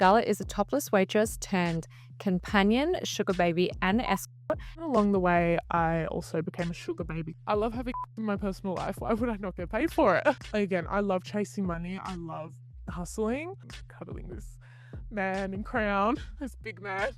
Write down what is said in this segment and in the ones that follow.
Scarlet is a topless waitress turned companion, sugar baby, and escort. Along the way, I also became a sugar baby. I love having in my personal life. Why would I not get paid for it? Again, I love chasing money. I love hustling, cuddling this man in crown, this big man.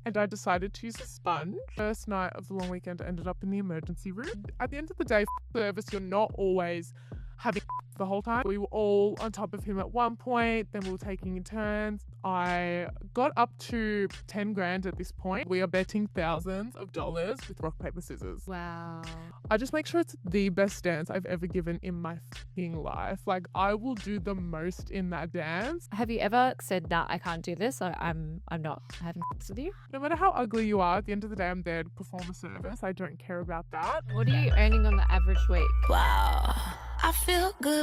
And I decided to use a sponge. First night of the long weekend, I ended up in the emergency room. At the end of the day, service, you're not always having the whole time. We were all on top of him at one point, then we were taking in turns. I got up to 10 grand at this point. We are betting thousands of dollars with rock, paper, scissors. Wow. I just make sure it's the best dance I've ever given in my fucking life. Like, I will do the most in that dance. Have you ever said, nah, I can't do this, or I'm not having sex with you? No matter how ugly you are, at the end of the day, I'm there to perform a service. I don't care about that. What are you earning on the average week? Wow, I feel good.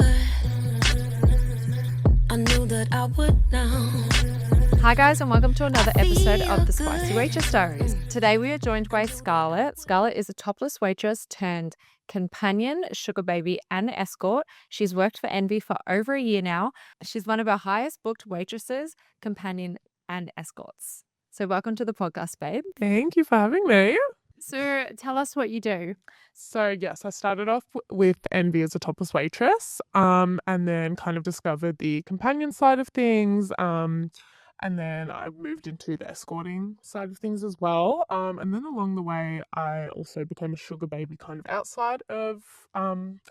I knew that I would now. Hi guys, and welcome to another episode of the Spicy Waitress Diaries. Today we are joined by Scarlet. Scarlet is a topless waitress turned companion, sugar baby, and escort. She's worked for Envy for over a year now. She's one of our highest booked waitresses, companion, and escorts. So welcome to the podcast, babe. Thank you for having me. So tell us what you do. So yes, I started off with Envy as a topless waitress, and then kind of discovered the companion side of things, and then I moved into the escorting side of things as well. And then along the way, I also became a sugar baby kind of outside of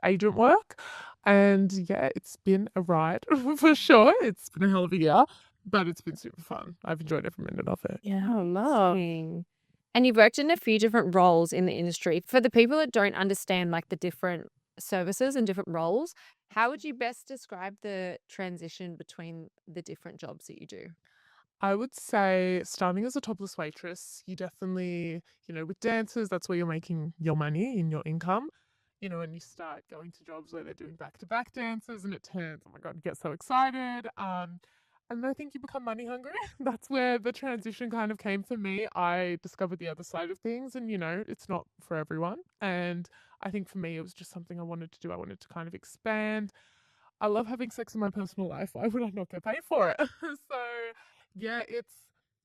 agent work. And yeah, it's been a ride for sure. It's been a hell of a year, but it's been super fun. I've enjoyed every minute of it. Yeah, I love. And you've worked in a few different roles in the industry. For the people that don't understand like the different services and different roles, how would you best describe the transition between the different jobs that you do? I would say starting as a topless waitress, you definitely, with dancers, that's where you're making your money and your income. And you start going to jobs where they're doing back-to-back dances and it turns, oh my God, you get so excited. And I think you become money hungry. That's where the transition kind of came for me. I discovered the other side of things and, it's not for everyone. And I think for me, it was just something I wanted to do. I wanted to kind of expand. I love having sex in my personal life. Why would I not get paid for it? So yeah,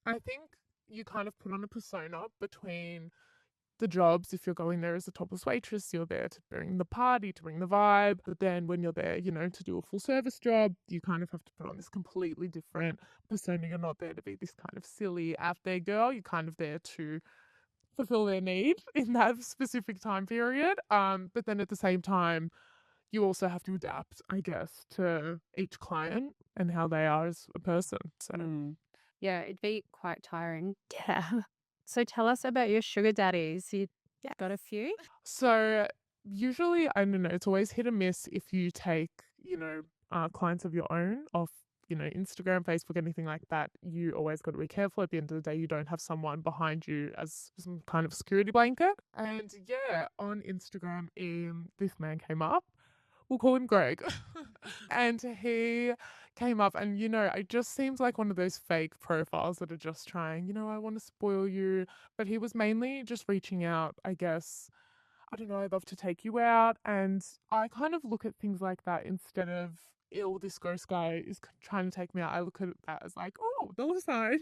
I think you kind of put on a persona between the jobs. If you're going there as a topless waitress, you're there to bring the party, to bring the vibe. But then when you're there, to do a full service job, you kind of have to put on this completely different persona. You're not there to be this kind of silly out there girl. You're kind of there to fulfill their need in that specific time period. But then at the same time, you also have to adapt, I guess, to each client and how they are as a person. So Yeah, it'd be quite tiring. Yeah. So tell us about your sugar daddies. You got a few? So usually, I don't know, it's always hit or miss if you take, clients of your own off, Instagram, Facebook, anything like that. You always got to be careful. At the end of the day, you don't have someone behind you as some kind of security blanket. And yeah, on Instagram, this man came up. We'll call him Greg. And he came up and, it just seems like one of those fake profiles that are just trying, I want to spoil you. But he was mainly just reaching out, I guess. I don't know, I'd love to take you out. And I kind of look at things like that instead of, this gross guy is trying to take me out. I look at that as like, oh, dollar signs.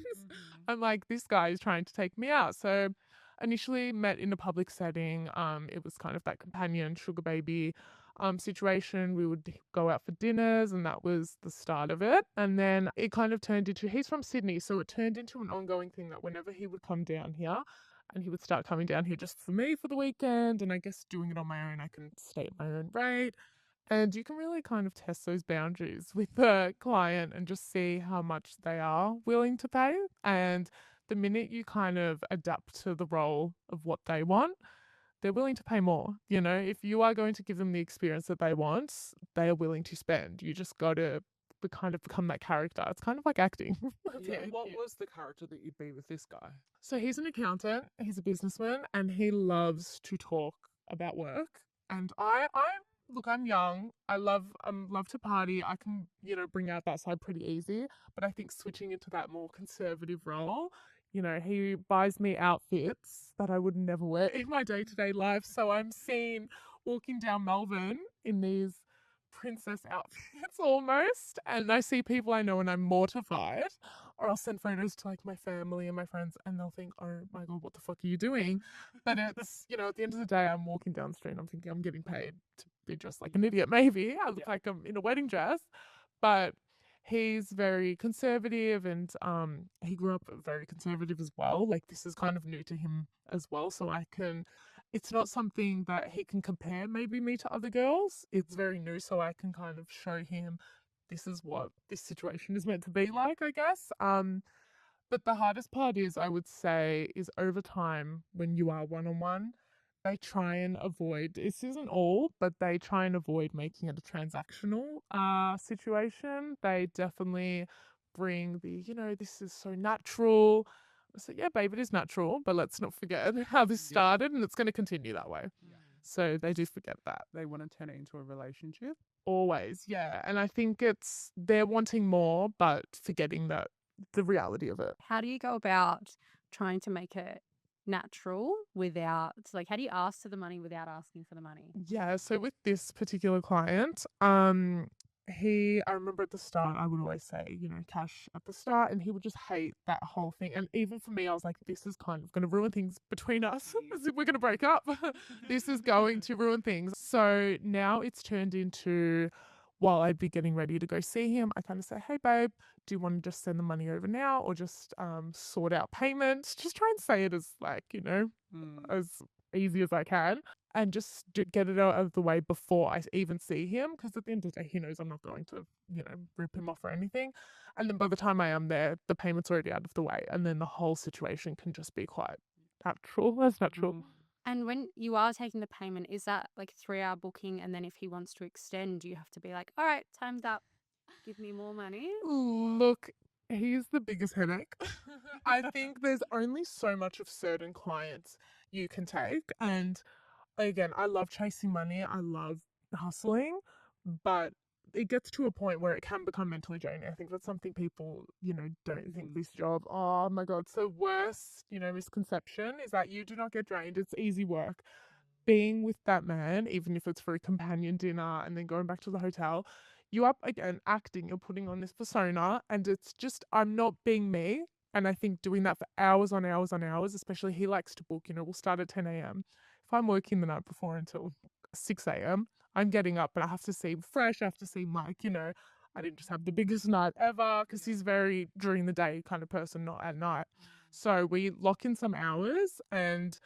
I'm like, this guy is trying to take me out. So initially met in a public setting. It was kind of that companion, sugar baby situation. We would go out for dinners and that was the start of it. And then it kind of turned into, he's from Sydney, so it turned into an ongoing thing that whenever he would come down here and he would start coming down here just for me for the weekend, and I guess doing it on my own, I can stay at my own rate. And you can really kind of test those boundaries with the client and just see how much they are willing to pay. And the minute you kind of adapt to the role of what they want, they're willing to pay more. If you are going to give them the experience that they want, they are willing to spend. You just got to kind of become that character. It's kind of like acting. Yeah, what was the character that you'd be with this guy? So he's an accountant, he's a businessman, and he loves to talk about work. And I'm young. I love to party. I can, bring out that side pretty easy. But I think switching into that more conservative role, he buys me outfits that I would never wear in my day-to-day life. So I'm seen walking down Melbourne in these princess outfits almost. And I see people I know and I'm mortified. or I'll send photos to like my family and my friends, and they'll think, oh my God, what the fuck are you doing? But it's, at the end of the day, I'm walking down the street and I'm thinking I'm getting paid to be dressed like an idiot. Maybe I look like I'm in a wedding dress, but he's very conservative, and he grew up very conservative as well. Like, this is kind of new to him as well, so it's not something that he can compare maybe me to other girls. It's very new, so I can kind of show him this is what this situation is meant to be like, I guess. But the hardest part is, I would say, is over time when you are one-on-one, they try and avoid, this isn't all, but they try and avoid making it a transactional situation. They definitely bring the, this is so natural. So yeah, babe, it is natural, but let's not forget how this started, and it's going to continue that way. So they do forget that. They want to turn it into a relationship. Always, yeah. And I think they're wanting more, but forgetting that the reality of it. How do you go about trying to make it natural without, like, how do you ask for the money without asking for the money? Yeah, so with this particular client, I remember at the start, I would always say, cash at the start, and he would just hate that whole thing. And even for me, I was like, this is kind of going to ruin things between us. As if we're going to break up. This is going to ruin things. So now it's turned into, while I'd be getting ready to go see him, I kind of say, hey, babe, do you want to just send the money over now, or just sort out payments? Just try and say it as like, as easy as I can, and just get it out of the way before I even see him, because at the end of the day, he knows I'm not going to, rip him off or anything. And then by the time I am there, the payment's already out of the way, and then the whole situation can just be quite natural. That's natural. And when you are taking the payment, is that like a 3-hour booking? And then if he wants to extend, you have to be like, all right, time's up. Give me more money. Look, he's the biggest headache. I think there's only so much of certain clients you can take. And again, I love chasing money. I love hustling, but it gets to a point where it can become mentally draining. I think that's something people, don't think this job. Oh my God. So worst, misconception is that you do not get drained. It's easy work. Being with that man, even if it's for a companion dinner and then going back to the hotel, you up again acting, you're putting on this persona, and it's just, I'm not being me. And I think doing that for hours on hours on hours, especially he likes to book, we'll start at 10 a.m. If I'm working the night before until 6 a.m., I'm getting up and I have to seem fresh. I have to seem like, I didn't just have the biggest night ever, because he's very during the day kind of person, not at night. So we lock in some hours, and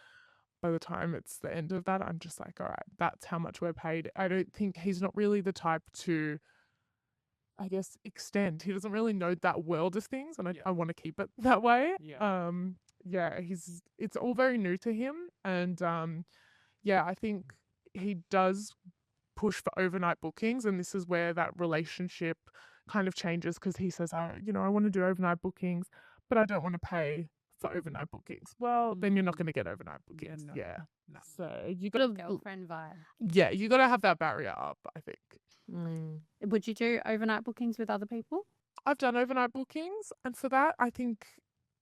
by the time it's the end of that, I'm just like, all right, that's how much we're paid. I don't think he's not really the type to, I guess, extend. He doesn't really know that world of things, and I want to keep it that way. It's all very new to him, and I think he does push for overnight bookings, and this is where that relationship kind of changes, because he says, I want to do overnight bookings, but I don't want to pay for overnight bookings. Well, then you're not going to get overnight bookings. No. So you got a girlfriend vibe. Yeah, you got to have that barrier up, I think. Would you do overnight bookings with other people? I've done overnight bookings, and for that, I think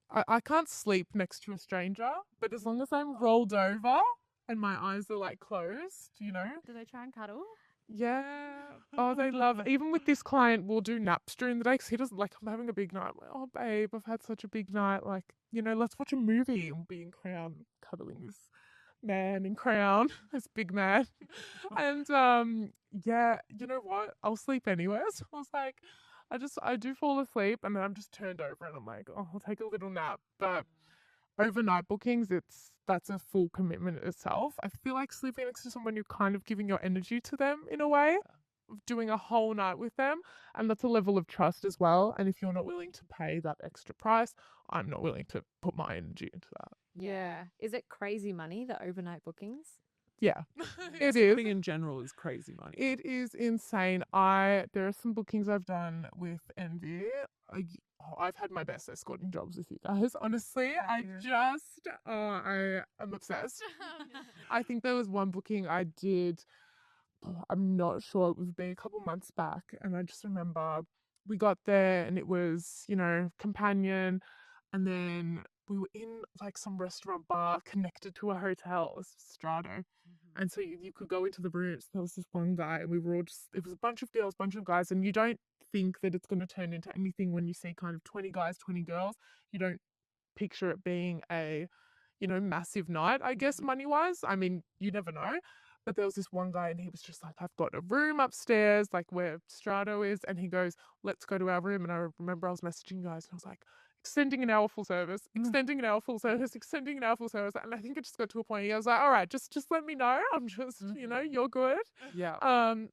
I can't sleep next to a stranger, but as long as I'm rolled over and my eyes are like closed, Do they try and cuddle? Yeah. Oh, they love it. Even with this client, we'll do naps during the day, because he doesn't like, I'm having a big night. I'm like, oh, babe, I've had such a big night. Like, let's watch a movie and be in Crown, cuddling this man in Crown, this big man. And you know what? I'll sleep anyway. So I was like, I do fall asleep, and then I'm just turned over and I'm like, oh, I'll take a little nap. But overnight bookings, that's a full commitment itself. I feel like sleeping next to someone, you're kind of giving your energy to them in a way, of doing a whole night with them, and that's a level of trust as well. And if you're not willing to pay that extra price, I'm not willing to put my energy into that. Yeah. Is it crazy money, the overnight bookings? Yeah, it is. Sleeping in general is crazy money. It is insane. There are some bookings I've done with Envy. I've had my best escorting jobs with you guys. Honestly, I am obsessed. I think there was one booking I did. I'm not sure, it would be a couple months back, and I just remember we got there and it was, companion, and then we were in like some restaurant bar connected to a hotel. It was Strato. And so you could go into the rooms. There was this one guy, and we were all just, it was a bunch of girls, bunch of guys, and you don't think that it's going to turn into anything when you see kind of 20 guys, 20 girls. You don't picture it being a, massive night, I guess, money-wise. I mean, you never know. But there was this one guy and he was just like, I've got a room upstairs, like where Strato is. And he goes, let's go to our room. And I remember I was messaging you guys and I was like, extending an hour full service, extending an hour full service, extending an hour full service. And I think it just got to a point, I was like, all right, just let me know. I'm just, you're good. Yeah.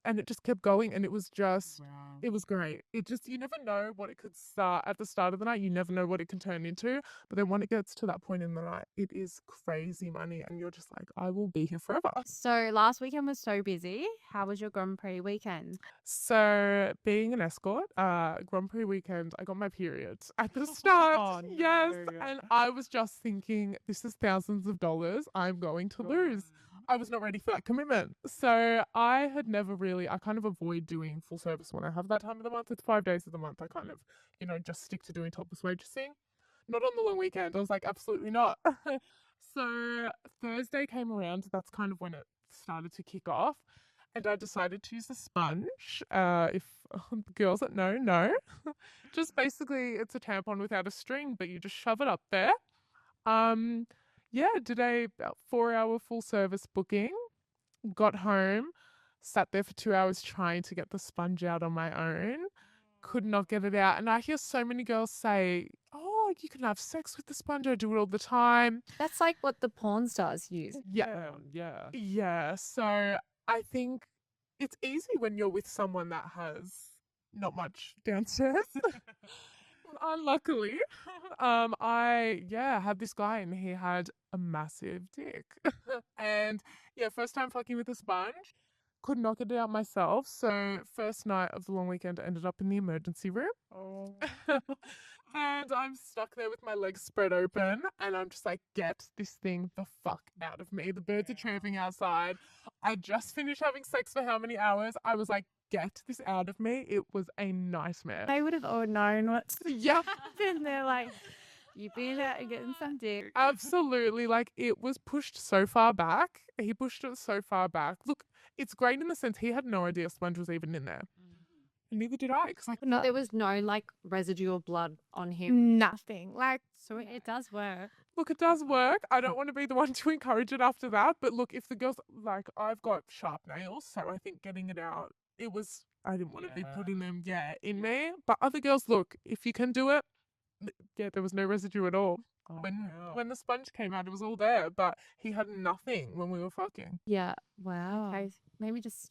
And it just kept going and it was just, Wow. it was great. It just, you never know what it could start at the start of the night. You never know what it can turn into. But then when it gets to that point in the night, it is crazy money. And you're just like, I will be here forever. So last weekend was so busy. How was your Grand Prix weekend? So being an escort, Grand Prix weekend, I got my period at the start. Oh, Yes. no. And I was just thinking, this is thousands of dollars I'm going to lose. I was not ready for that commitment. So I had never really, I kind of avoid doing full service when I have that time of the month. It's 5 days of the month. I kind of, just stick to doing topless waitressing. Not on the long weekend. I was like, absolutely not. So Thursday came around. That's kind of when it started to kick off. And I decided to use a sponge. If the girls that know, just basically it's a tampon without a string, but you just shove it up there. Did a about 4-hour full service booking. Got home, sat there for 2 hours trying to get the sponge out on my own. Could not get it out. And I hear so many girls say, oh, you can have sex with the sponge. I do it all the time. That's like what the porn stars use. Yeah. Yeah. Yeah. So I think it's easy when you're with someone that has not much downstairs. Unluckily, I had this guy and he had a massive dick. And first time fucking with a sponge. Could not get it out myself. So first night of the long weekend, I ended up in the emergency room. Oh. And I'm stuck there with my legs spread open and I'm just like, get this thing the fuck out of me. The birds are chirping outside. I just finished having sex for how many hours? I was like, get this out of me. It was a nightmare. They would have all known what's Yeah. happened. They're like, you've been out and getting some dick. Absolutely. Like it was pushed so far back. He pushed it so far back. Look, it's great in the sense he had no idea a sponge was even in there. And neither did I. Because No, there was no like residual blood on him. nothing. Like, So it does work. look, it does work. I don't want to be the one to encourage it after that. But look, if the girls, like, I've got sharp nails. So I think getting it out, I didn't want to be putting them, in me. But other girls, look, if you can do it, there was no residue at all. Oh, When the sponge came out, it was all there. But he had nothing when we were fucking. Yeah. Wow. Okay. Maybe just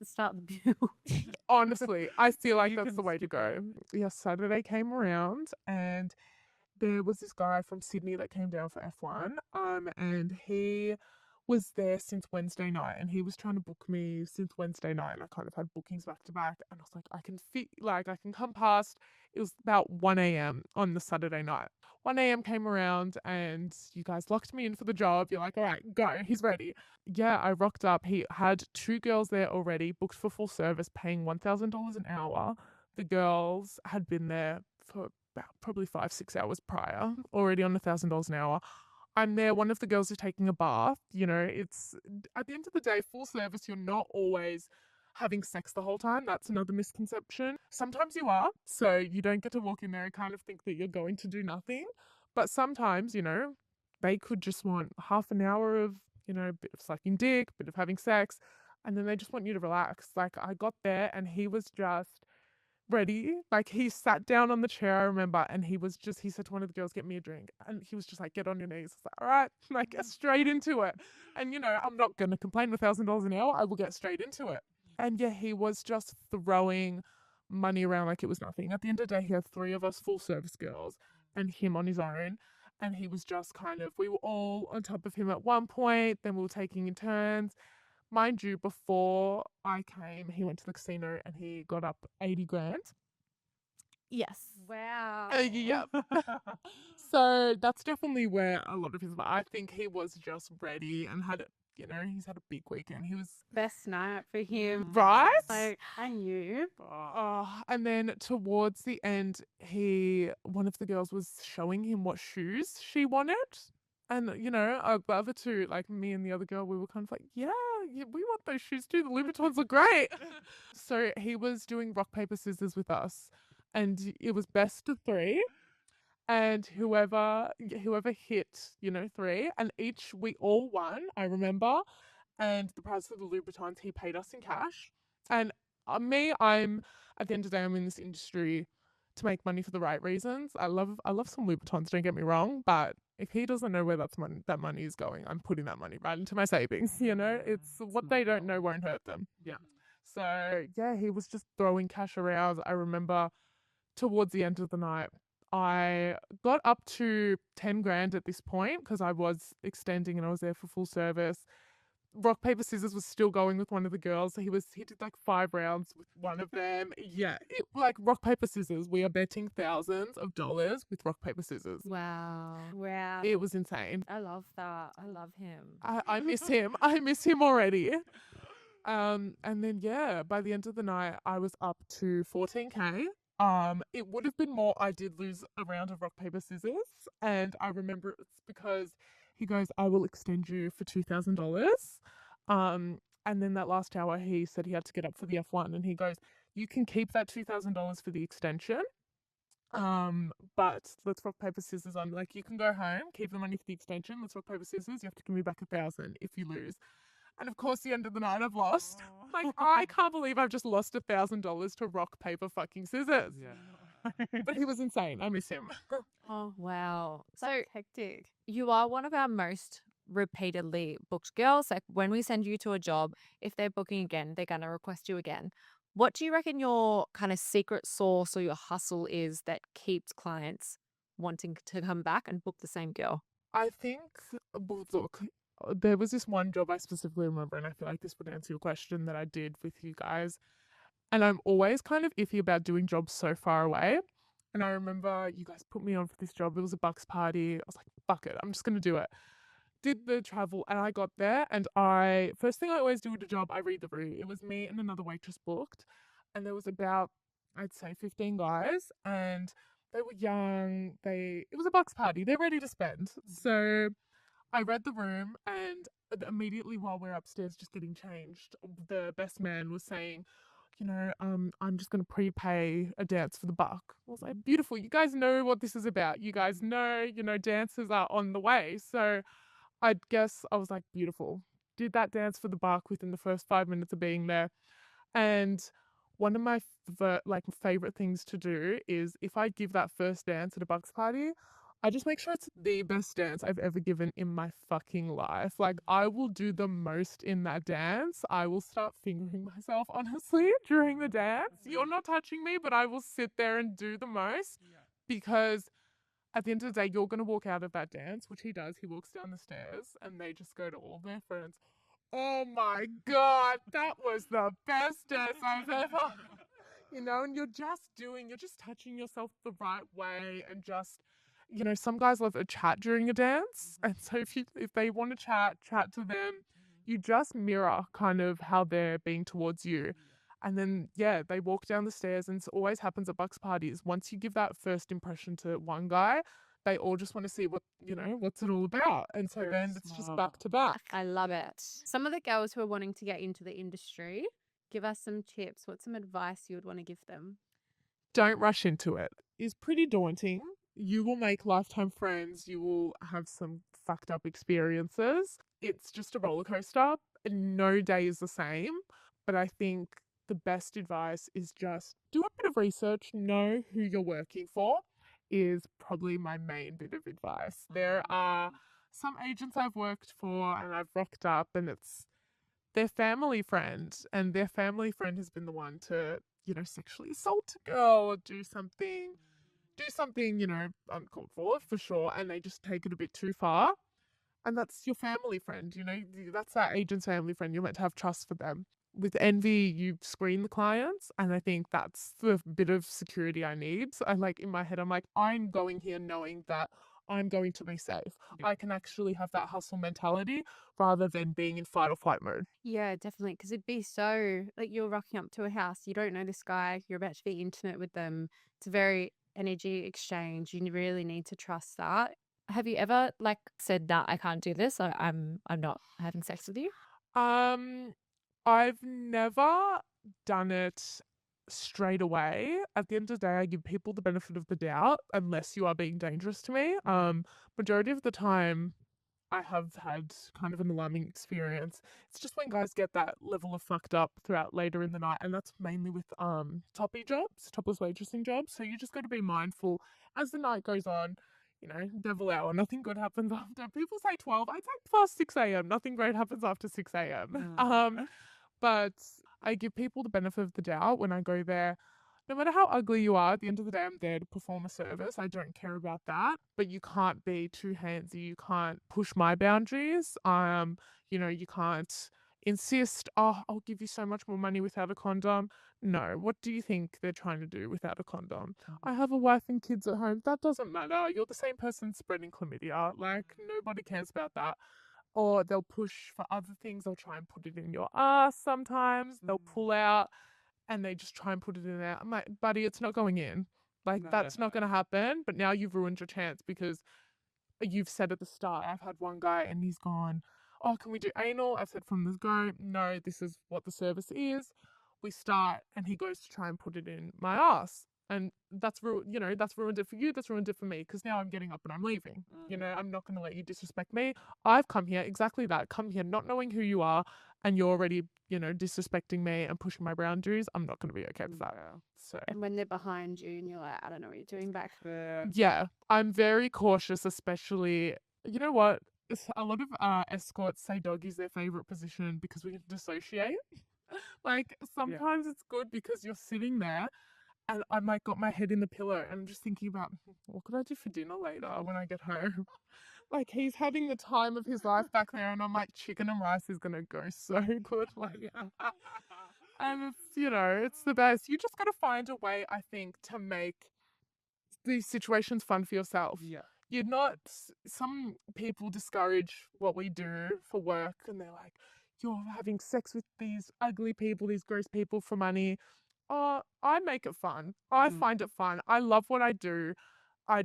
start the bill. Honestly, I feel like You that's can the way to go. Yeah, Saturday came around and there was this guy from Sydney that came down for F1. And he was there since Wednesday night and he was trying to book me since Wednesday night and I kind of had bookings back to back and I was like, I can come past. It was about 1 a.m. on the Saturday night. 1 a.m. came around and you guys locked me in for the job. You're like, all right, go. He's ready. Yeah, I rocked up. He had 2 girls there already, booked for full service, paying $1,000 an hour. The girls had been there for about probably 5-6 hours prior, already on $1,000 an hour. I'm there. One of the girls is taking a bath. It's at the end of the day, full service, you're not always having sex the whole time. That's another misconception. Sometimes you are. So you don't get to walk in there and kind of think that you're going to do nothing. But sometimes, they could just want half an hour of, a bit of sucking dick, bit of having sex, and then they just want you to relax. Like I got there and he was just ready. Like he sat down on the chair, I remember, and he said to one of the girls, get me a drink. And he was just like, get on your knees. I was like, all right, like get straight into it. And I'm not going to complain with $1,000 an hour. I will get straight into it. And he was just throwing money around like it was nothing. At the end of the day, he had 3 of us full service girls and him on his own. And he was just we were all on top of him at one point. Then we were taking in turns. Mind you, before I came, he went to the casino and he got up 80 grand. Yes. Wow. Yep. So that's definitely where a lot of I think he was just ready and had he's had a big weekend. He was Best night for him. right. Like I knew. And then towards the end, one of the girls was showing him what shoes she wanted. And, the other two, like me and the other girl, we were kind of like, yeah, we want those shoes too. The Louboutins look great. So he was doing rock, paper, scissors with us. And it was best of three. And whoever hit, three, and we all won, I remember. And the price of the Louboutins, he paid us in cash. And I'm at the end of the day, I'm in this industry to make money for the right reasons. I love some Louboutins, don't get me wrong, but if he doesn't know where that money is going, I'm putting that money right into my savings. It's what they don't know won't hurt them. Yeah. So yeah, he was just throwing cash around. I remember towards the end of the night, I got up to 10 grand at this point because I was extending and I was there for full service. Rock, paper, scissors was still going with one of the girls. He did like 5 rounds with one of them. Yeah, like rock, paper, scissors. We are betting thousands of dollars with rock, paper, scissors. Wow. Wow. It was insane. I love that. I love him. I miss him. I miss him already. And then yeah, by the end of the night, I was up to 14K. It would have been more. I did lose a round of rock, paper, scissors, and I remember it's because he goes, "I will extend you for $2,000." And then that last hour, he said he had to get up for the F1, and he goes, "You can keep that $2,000 for the extension. But let's rock, paper, scissors." I'm like, "You can go home, keep the money for the extension. Let's rock, paper, scissors. You have to give me back 1,000 if you lose." And of course, the end of the night, I've lost. Like, I can't believe I've just lost $1,000 to rock, paper, fucking scissors. Yeah. But he was insane. I miss him. Oh, wow. So hectic. You are one of our most repeatedly booked girls. Like when we send you to a job, if they're booking again, they're going to request you again. What do you reckon your kind of secret sauce or your hustle is that keeps clients wanting to come back and book the same girl? I think, well, look, there was this one job I specifically remember, and I feel like this would answer your question that I did with you guys. And I'm always kind of iffy about doing jobs so far away. And I remember you guys put me on for this job. It was a Bucks party. I was like, fuck it, I'm just going to do it. Did the travel and I got there, and first thing I always do with a job, I read the room. It was me and another waitress booked, and there was about, I'd say 15 guys, and they were young. It was a Bucks party. They're ready to spend. So I read the room, and immediately while we're upstairs just getting changed, the best man was saying, I'm just going to prepay a dance for the buck. I was like, beautiful. You guys know what this is about. You guys know, dances are on the way. So I guess I was like, beautiful. Did that dance for the buck within the first 5 minutes of being there. And one of my favorite things to do is if I give that first dance at a bucks party, I just make sure it's the best dance I've ever given in my fucking life. Like, I will do the most in that dance. I will start fingering myself, honestly, during the dance. You're not touching me, but I will sit there and do the most because at the end of the day, you're going to walk out of that dance, which he does. He walks down the stairs and they just go to all their friends. Oh my God, that was the best dance I've ever. And you're just touching yourself the right way and just, some guys love a chat during a dance. And so if they want to chat to them, you just mirror kind of how they're being towards you. And then, yeah, they walk down the stairs, and it always happens at Bucks parties. Once you give that first impression to one guy, they all just want to see what's it all about. And so then it's just back to back. I love it. Some of the girls who are wanting to get into the industry, give us some tips. What's some advice you would want to give them? Don't rush into it. It's pretty daunting. You will make lifetime friends. You will have some fucked up experiences. It's just a roller coaster. No day is the same. But I think the best advice is just do a bit of research. Know who you're working for is probably my main bit of advice. There are some agents I've worked for and I've rocked up, and it's their family friend, and their family friend has been the one to, sexually assault a girl or do something, uncalled for sure, and they just take it a bit too far. And that's your family friend, that's that agent's family friend. You're meant to have trust for them. With envy, you screen the clients, and I think that's the bit of security I need. So in my head, I'm like, I'm going here knowing that I'm going to be safe. Yeah. I can actually have that hustle mentality rather than being in fight or flight mode. Yeah, definitely. Because it'd be so, like, you're rocking up to a house, you don't know this guy, you're about to be intimate with them. It's a very energy exchange. You really need to trust that. Have you ever like said, "Nah, I can't do this. I'm not having sex with you"? I've never done it straight away. At the end of the day, I give people the benefit of the doubt unless you are being dangerous to me. Majority of the time I have had kind of an alarming experience. It's just when guys get that level of fucked up throughout later in the night, and that's mainly with toppy jobs, topless waitressing jobs. So you just got to be mindful as the night goes on. You know, devil hour, nothing good happens after. People say 12, I'd say past 6 a.m. Nothing great happens after 6 a.m. But I give people the benefit of the doubt when I go there. No matter how ugly you are, at the end of the day, I'm there to perform a service. I don't care about that. But you can't be too handsy. You can't push my boundaries. You can't insist, oh, I'll give you so much more money without a condom. No, what do you think they're trying to do without a condom? I have a wife and kids at home. That doesn't matter. You're the same person spreading chlamydia. Like, nobody cares about that. Or they'll push for other things. They'll try and put it in your ass sometimes. They'll pull out and they just try and put it in there. I'm like, buddy, it's not going in. Like, that's not going to happen. But now you've ruined your chance because you've said at the start. I've had one guy and he's gone, oh, can we do anal? I've said from the go, no, this is what the service is. We start and he goes to try and put it in my ass. And that's that's ruined it for you. That's ruined it for me because now I'm getting up and I'm leaving. I'm not going to let you disrespect me. I've come here exactly that. Come here not knowing who you are, and you're already disrespecting me and pushing my boundaries. I'm not going to be okay with that. So And when they're behind you and you're like, I don't know what you're doing back there. yeah, I'm very cautious, especially. You know what? A lot of escorts say doggy's their favorite position because we can dissociate. Like sometimes it's good because you're sitting there and I might got my head in the pillow and I'm just thinking about what could I do for dinner later when I get home. Like he's having the time of his life back there and I'm like chicken and rice is gonna go so good. Like and it's the best. You just gotta find a way, I think, to make these situations fun for yourself. Yeah. You're not, some people discourage what we do for work and they're like, you're having sex with these ugly people, these gross people for money. I make it fun. I find it fun. I love what I do. You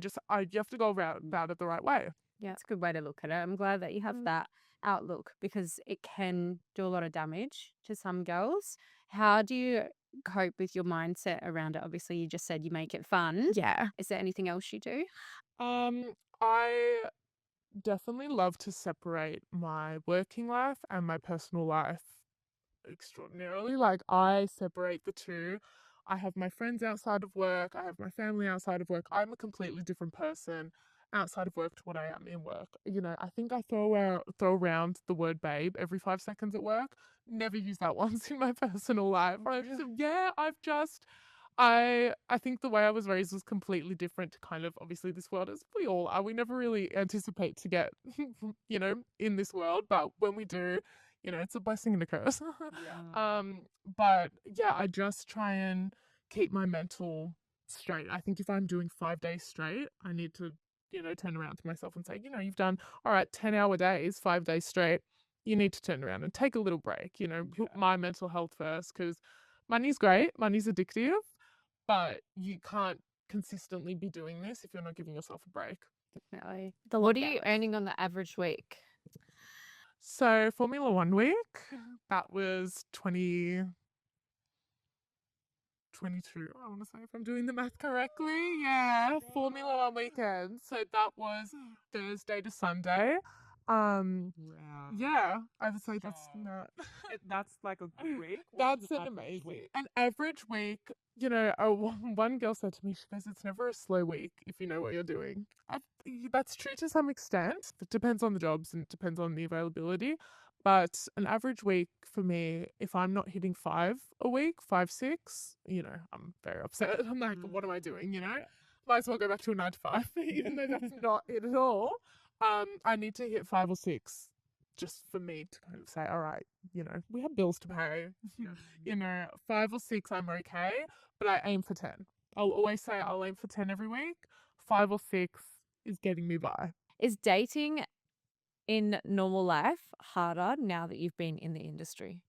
have to go about it the right way. Yeah, it's a good way to look at it. I'm glad that you have that outlook because it can do a lot of damage to some girls. How do you cope with your mindset around it? Obviously, you just said you make it fun. Yeah. Is there anything else you do? I definitely love to separate my working life and my personal life extraordinarily. Like I separate the two. I have my friends outside of work. I have my family outside of work. I'm a completely different person outside of work to what I am in work. I think I throw around the word babe every 5 seconds at work. Never use that once in my personal life. I think the way I was raised was completely different to kind of obviously this world as we all are. We never really anticipate to get, in this world, but when we do, it's a blessing and a curse. But yeah, I just try and keep my mental straight. I think if I'm doing 5 days straight, I need to, turn around to myself and say, you've done, all right, 10-hour days, 5 days straight. You need to turn around and take a little break, put my mental health first because money's great, money's addictive, but you can't consistently be doing this if you're not giving yourself a break. Definitely. What are you earning on the average week? So Formula 1 week, that was 22, I want to say, if I'm doing the math correctly. Yeah, Formula 1 weekend. So that was Thursday to Sunday. Wow. Yeah, I would say that's not. That's like a good week. That's an amazing. An average week, one girl said to me, she goes, it's never a slow week if you know what you're doing. That's true to some extent. It depends on the jobs and it depends on the availability. But an average week for me, if I'm not hitting 5 a week, 5, 6, I'm very upset. I'm like, what am I doing, Might as well go back to a 9 to 5, even though that's not it at all. I need to hit 5 or 6 just for me to kind of say, all right, we have bills to pay. 5 or 6, I'm okay, but I aim for 10. I'll always say I'll aim for 10 every week. 5 or 6 is getting me by. Is dating in normal life harder now that you've been in the industry?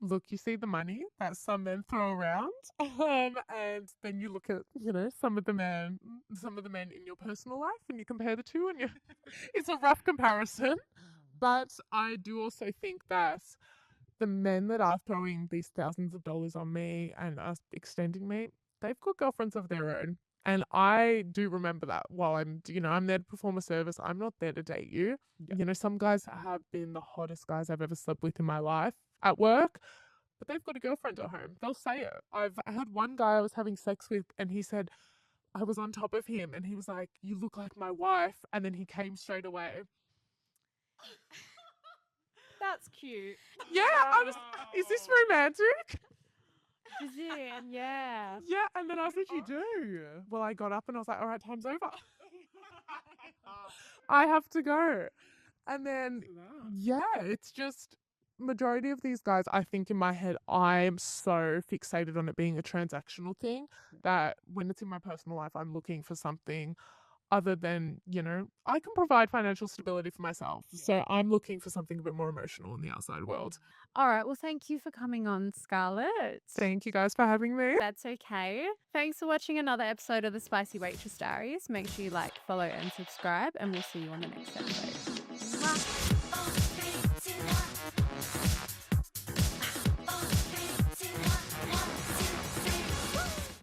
look, you see the money that some men throw around, and then you look at, some of the men in your personal life, and you compare the two, and it's a rough comparison. But I do also think that the men that are throwing these thousands of dollars on me and are extending me, they've got girlfriends of their own. And I do remember that while I'm there to perform a service. I'm not there to date you. Yeah. Some guys have been the hottest guys I've ever slept with in my life at work, but they've got a girlfriend at home. They'll say it. I've had one guy I was having sex with, and he said, I was on top of him, and he was like, "You look like my wife." And then he came straight away. That's cute. Yeah, is this romantic? Is it? Yeah. Yeah, and then I was like, "You do?" Well, I got up and I was like, "All right, time's over. I have to go." And then, yeah, it's just majority of these guys, I think in my head, I'm so fixated on it being a transactional thing that when it's in my personal life, I'm looking for something other than, I can provide financial stability for myself. So I'm looking for something a bit more emotional in the outside world. All right. Well, thank you for coming on, Scarlet. Thank you guys for having me. That's okay. Thanks for watching another episode of the Spicy Waitress Diaries. Make sure you like, follow, and subscribe, and we'll see you on the next episode. Oh, baby.